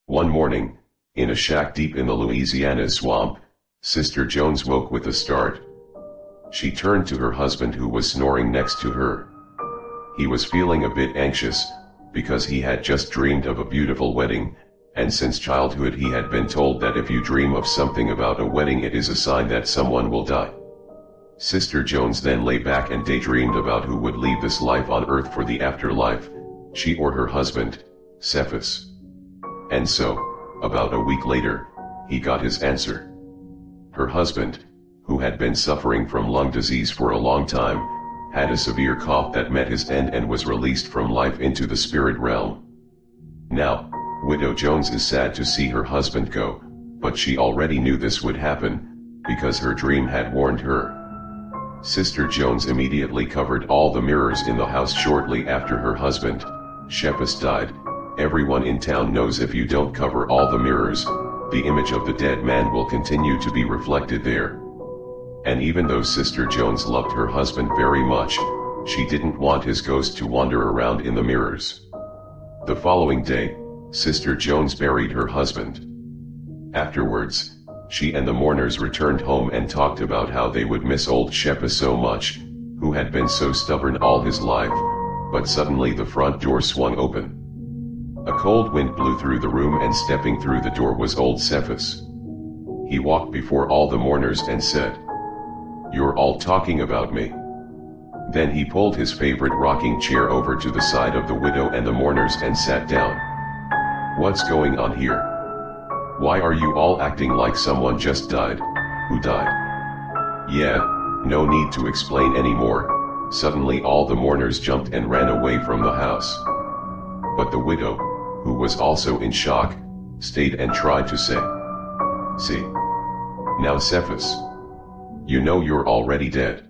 One morning, in a shack deep in the Louisiana swamp, Sister Jones woke with a start. She turned to her husband who was snoring next to her. He was feeling a bit anxious, because he had just dreamed of a beautiful wedding, and since childhood he had been told that if you dream of something about a wedding it is a sign that someone will die. Sister Jones then lay back and daydreamed about who would leave this life on earth for the afterlife, she or her husband, Cephas. And so, about a week later, he got his answer. Her husband, who had been suffering from lung disease for a long time, had a severe cough that met his end and was released from life into the spirit realm. Now, Widow Jones is sad to see her husband go, but she already knew this would happen, because her dream had warned her. Sister Jones immediately covered all the mirrors in the house shortly after her husband, Cephas, died. Everyone in town knows if you don't cover all the mirrors, the image of the dead man will continue to be reflected there. And even though Sister Jones loved her husband very much, she didn't want his ghost to wander around in the mirrors. The following day, Sister Jones buried her husband. Afterwards, she and the mourners returned home and talked about how they would miss old Cephas so much, who had been so stubborn all his life, but suddenly the front door swung open. A cold wind blew through the room and stepping through the door was old Cephas. He walked before all the mourners and said, "You're all talking about me." Then he pulled his favorite rocking chair over to the side of the widow and the mourners and sat down. "What's going on here? Why are you all acting like someone just died? Who died?" "Yeah, no need to explain anymore." Suddenly all the mourners jumped and ran away from the house. But the widow, who was also in shock, stayed and tried to say, "See? Now Cephas, you know you're already dead.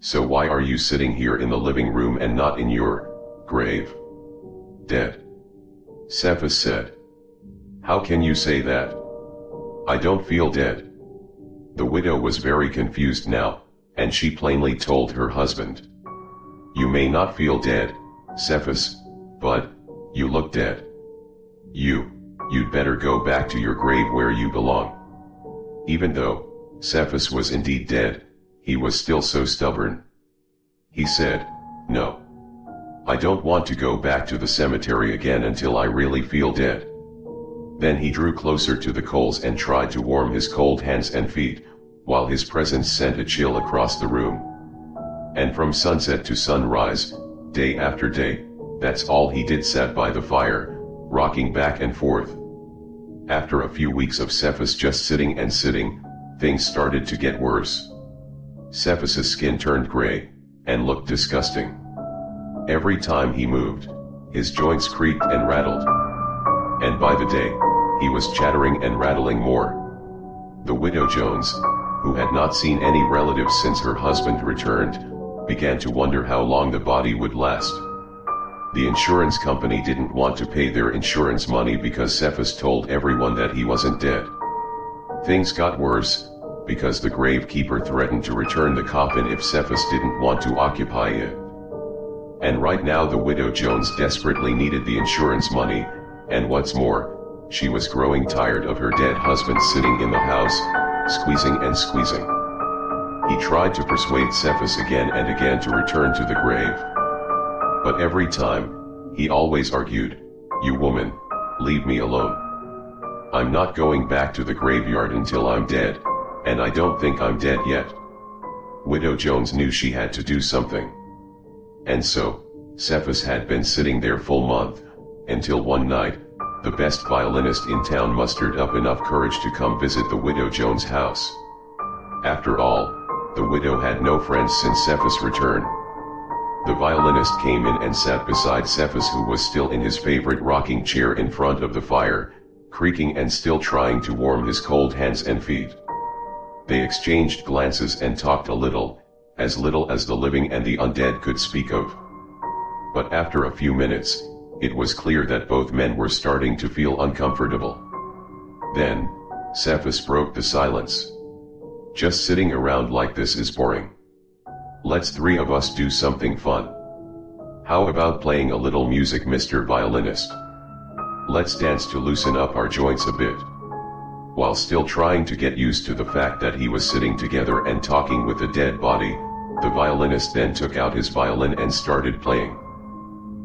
So why are you sitting here in the living room and not in your grave? Dead." Cephas said, "How can you say that? I don't feel dead." The widow was very confused now, and she plainly told her husband, "You may not feel dead, Cephas, but you look dead. You'd better go back to your grave where you belong." Even though Cephas was indeed dead, he was still so stubborn. He said, "No. I don't want to go back to the cemetery again until I really feel dead." Then he drew closer to the coals and tried to warm his cold hands and feet, while his presence sent a chill across the room. And from sunset to sunrise, day after day, that's all he did, sat by the fire, rocking back and forth. After a few weeks of Cephas just sitting and sitting, things started to get worse. Cephas's skin turned gray, and looked disgusting. Every time he moved, his joints creaked and rattled. And by the day, he was chattering and rattling more. The widow Jones, who had not seen any relatives since her husband returned, began to wonder how long the body would last. The insurance company didn't want to pay their insurance money because Cephas told everyone that he wasn't dead. Things got worse, because the gravekeeper threatened to return the coffin if Cephas didn't want to occupy it. And right now the widow Jones desperately needed the insurance money, and what's more, she was growing tired of her dead husband sitting in the house, squeezing and squeezing. He tried to persuade Cephas again and again to return to the grave. But every time, he always argued, "You woman, leave me alone. I'm not going back to the graveyard until I'm dead, and I don't think I'm dead yet." Widow Jones knew she had to do something. And so, Cephas had been sitting there full month, until one night, the best violinist in town mustered up enough courage to come visit the widow Jones' house. After all, the widow had no friends since Cephas' return. The violinist came in and sat beside Cephas, who was still in his favorite rocking chair in front of the fire, creaking and still trying to warm his cold hands and feet. They exchanged glances and talked a little as the living and the undead could speak of. But after a few minutes, it was clear that both men were starting to feel uncomfortable. Then, Cephas broke the silence. "Just sitting around like this is boring. Let's three of us do something fun. How about playing a little music, Mr. Violinist?" Let's dance to loosen up our joints a bit. While still trying to get used to the fact that he was sitting together and talking with a dead body, the violinist then took out his violin and started playing.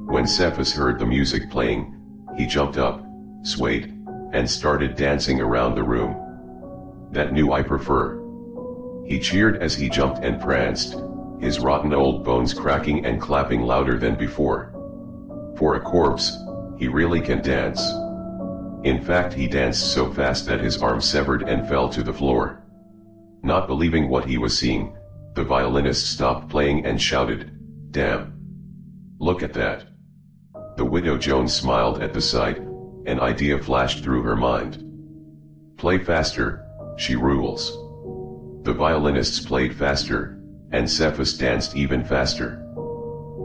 When Cephas heard the music playing, he jumped up, swayed, and started dancing around the room. That new I prefer. He cheered as he jumped and pranced, his rotten old bones cracking and clapping louder than before. For a corpse, he really can dance. In fact, he danced so fast that his arm severed and fell to the floor. Not believing what he was seeing, the violinist stopped playing and shouted, "Damn! Look at that!" The widow Jones smiled at the sight. An idea flashed through her mind. "Play faster," she rules. The violinists played faster, and Cephas danced even faster.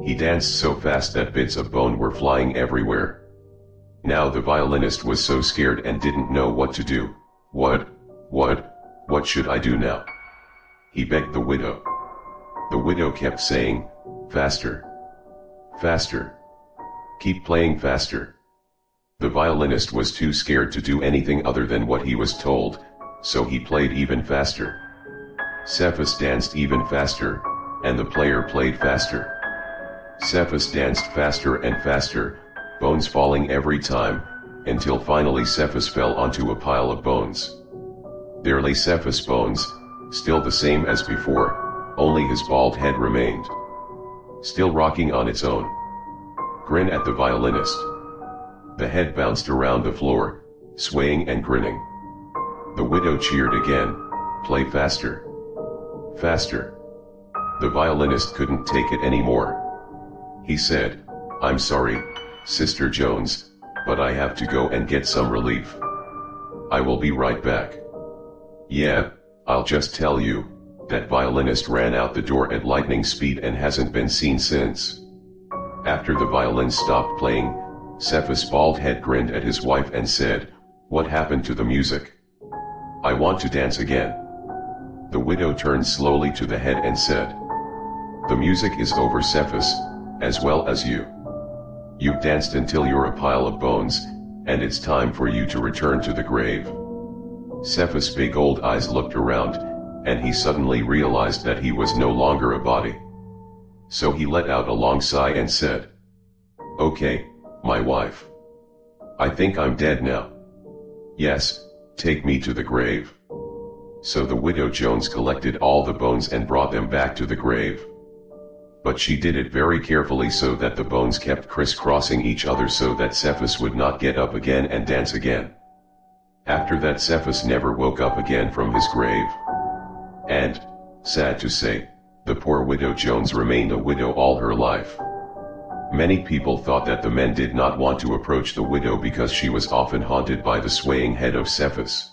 He danced so fast that bits of bone were flying everywhere. Now the violinist was so scared and didn't know what to do. What should I do now?" he begged the widow. The widow kept saying, "Faster. Faster. Keep playing faster." The violinist was too scared to do anything other than what he was told, so he played even faster. Cephas danced even faster, and the player played faster. Cephas danced faster and faster, bones falling every time, until finally Cephas fell onto a pile of bones. There lay Cephas' bones, still the same as before, only his bald head remained. Still rocking on its own. Grin at the violinist. The head bounced around the floor, swaying and grinning. The widow cheered again, "Play faster. Faster." The violinist couldn't take it anymore. He said, "I'm sorry, Sister Jones, but I have to go and get some relief. I will be right back." "Yeah, I'll just tell you." That violinist ran out the door at lightning speed and hasn't been seen since. After the violin stopped playing, Cephas' bald head grinned at his wife and said, "What happened to the music? I want to dance again." The widow turned slowly to the head and said, "The music is over, Cephas, as well as you. You've danced until you're a pile of bones, and it's time for you to return to the grave." Cephas' big old eyes looked around, and he suddenly realized that he was no longer a body. So he let out a long sigh and said, "Okay, my wife. I think I'm dead now. Yes, take me to the grave." So the widow Jones collected all the bones and brought them back to the grave. But she did it very carefully so that the bones kept crisscrossing each other so that Cephas would not get up again and dance again. After that, Cephas never woke up again from his grave. And, sad to say, the poor widow Jones remained a widow all her life. Many people thought that the men did not want to approach the widow because she was often haunted by the swaying head of Cephas.